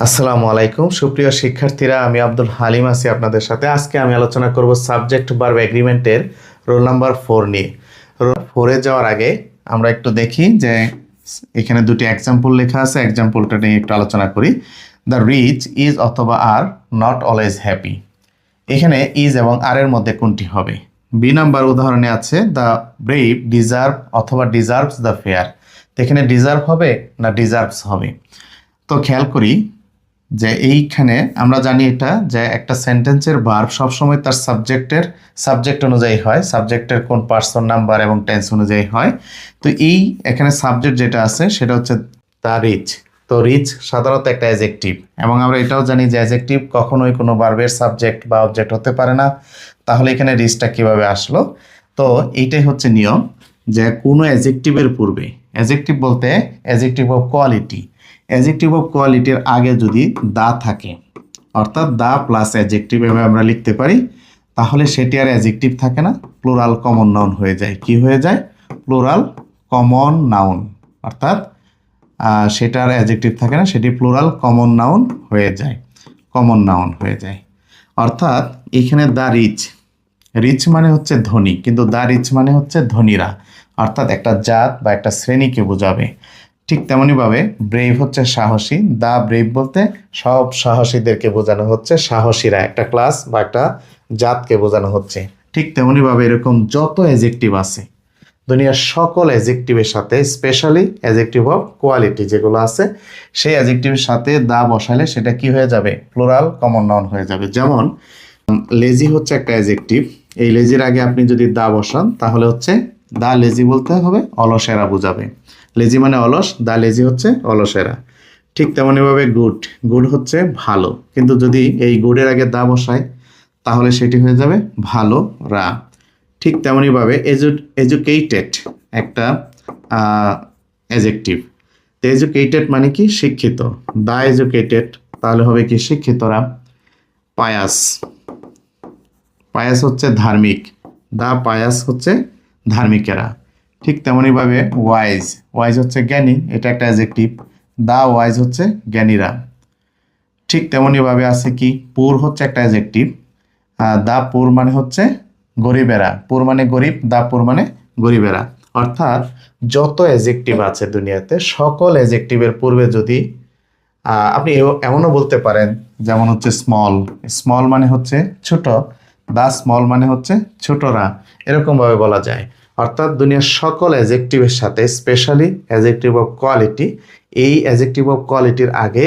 আসসালামু আলাইকুম সুপ্রিয় শিক্ষার্থীরা, আমি আব্দুল হালিম আছি আপনাদের সাথে। আজকে আমি আলোচনা করব সাবজেক্ট ভার্ব এগ্রিমেন্টের রোল নাম্বার 4 নিয়ে। রোল 4-এ যাওয়ার আগে আমরা একটু দেখি যে এখানে দুটি এক্সাম্পল লেখা আছে, এক্সাম্পলটা নিয়ে একটু আলোচনা করি। দ্য রিচ ইজ অথবা আর নট অলওয়েজ হ্যাপি। এখানে ইজ এবং আর এর মধ্যে কোনটি হবে? বি নাম্বার উদাহরণে আছে দ্য ব্রেভ ডিজার্ভ অথবা ডিজার্ভস দ্য ফেয়ার। এখানে ডিজার্ভ হবে না ডিজার্ভস হবে? তো খেয়াল করি যে এইখানে আমরা জানি এটা যে একটা সেন্টেন্সের ভার্ব সবসময় তার সাবজেক্ট অনুযায়ী হয়, সাবজেক্টের কোন পার্সন নাম্বার এবং টেন্স অনুযায়ী হয়। তো এই এখানে সাবজেক্ট যেটা আছে সেটা হচ্ছে দ্য রিচ। তো রিচ সাধারণত একটা অ্যাজেক্টিভ, এবং আমরা এটাও জানি যে অ্যাজেক্টিভ কখনোই কোনো ভার্বের সাবজেক্ট বা অবজেক্ট হতে পারে না। তাহলে এখানে রিচটা কিভাবে আসলো? তো এইটাই হচ্ছে নিয়ম যে কোনো অ্যাজেক্টিভের পূর্বে, অ্যাজেক্টিভ বলতে adjective of quality, adjective of কোয়ালিটির আগে যদি দা থাকে, অর্থাৎ দা প্লাস অ্যাজেক্টিভ এভাবে আমরা লিখতে পারি, তাহলে সেটি আর অ্যাজেক্টিভ থাকে না, প্লুরাল কমন নাউন হয়ে যায়। কি হয়ে যায়? Plural common noun. অর্থাৎ সেটা আর অ্যাজেক্টিভ থাকে না, সেটি প্লুরাল কমন নাউন হয়ে যায়, কমন নাউন হয়ে যায়। অর্থাৎ এখানে দ্য রিচ, রিচ মানে হচ্ছে ধনী, কিন্তু দ্য রিচ মানে হচ্ছে ধনীরা, অর্থাৎ একটা জাত বা একটা শ্রেণীকে বোঝাবে। ঠিক তেমনইভাবে ব্রেভ হচ্ছে সাহসী, দ্য ব্রেভ বলতে সব সাহসীদেরকে বোঝানো হচ্ছে, সাহসীরা একটা ক্লাস বা একটা জাতকে বোঝানো হচ্ছে। ঠিক তেমনইভাবে এরকম যত অ্যাজেক্টিভ আছে দুনিয়ার সকল অ্যাজেক্টিভের সাথে, স্পেশালি অ্যাজেক্টিভ অফ কোয়ালিটি যেগুলো আছে, সেই অ্যাজেক্টিভের সাথে দা বসালে সেটা কি হয়ে যাবে? প্লুরাল কমন নাউন হয়ে যাবে। যেমন লেজি হচ্ছে একটা অ্যাজেক্টিভ, এই লেজির আগে আপনি যদি দা বসান তাহলে হচ্ছে দা লেজি বলতে হবে, অলসেরা বোঝাবে। লেজি মানে অলস, দা লেজি হচ্ছে অলসেরা। ঠিক তেমনইভাবে গুড, গুড হচ্ছে ভালো, কিন্তু যদি এই গুডের আগে দা বসায় তাহলে সেটি হয়ে যাবে ভালো রা। ঠিক তেমনইভাবে এজুকেটেড একটা অ্যাজেক্টিভ। তো এজুকেটেড মানে কি? শিক্ষিত। দা এজুকেটেড তাহলে হবে কি? শিক্ষিতরা। পায়াস, পায়াস হচ্ছে ধার্মিক, দা পায়াস হচ্ছে ধার্মিকেরা। ঠিক তেমনইভাবে ওয়াইজ, ওয়াইজ হচ্ছে জ্ঞানী, এটা একটা অ্যাজেক্টিভ, দা ওয়াইজ হচ্ছে জ্ঞানীরা। ঠিক তেমনইভাবে আছে কি? পুর হচ্ছে একটা অ্যাজেক্টিভ, দা পুর মানে হচ্ছে গরিবেরা, পুর মানে গরিব, দা পুর মানে গরিবেরা। অর্থাৎ যত অ্যাজেক্টিভ আছে দুনিয়াতে, সকল অ্যাজেক্টিভের পূর্বে যদি আপনি এমনও বলতে পারেন, যেমন হচ্ছে স্মল, স্মল মানে হচ্ছে ছোট, দা স্মল মানে হচ্ছে ছোটরা, এরকমভাবে বলা যায়। অর্থাৎ দুনিয়ার সকল অ্যাজেক্টিভের সাথে, স্পেশালি অ্যাজেক্টিভ অফ কোয়ালিটি, এই অ্যাজেক্টিভ অফ কোয়ালিটির আগে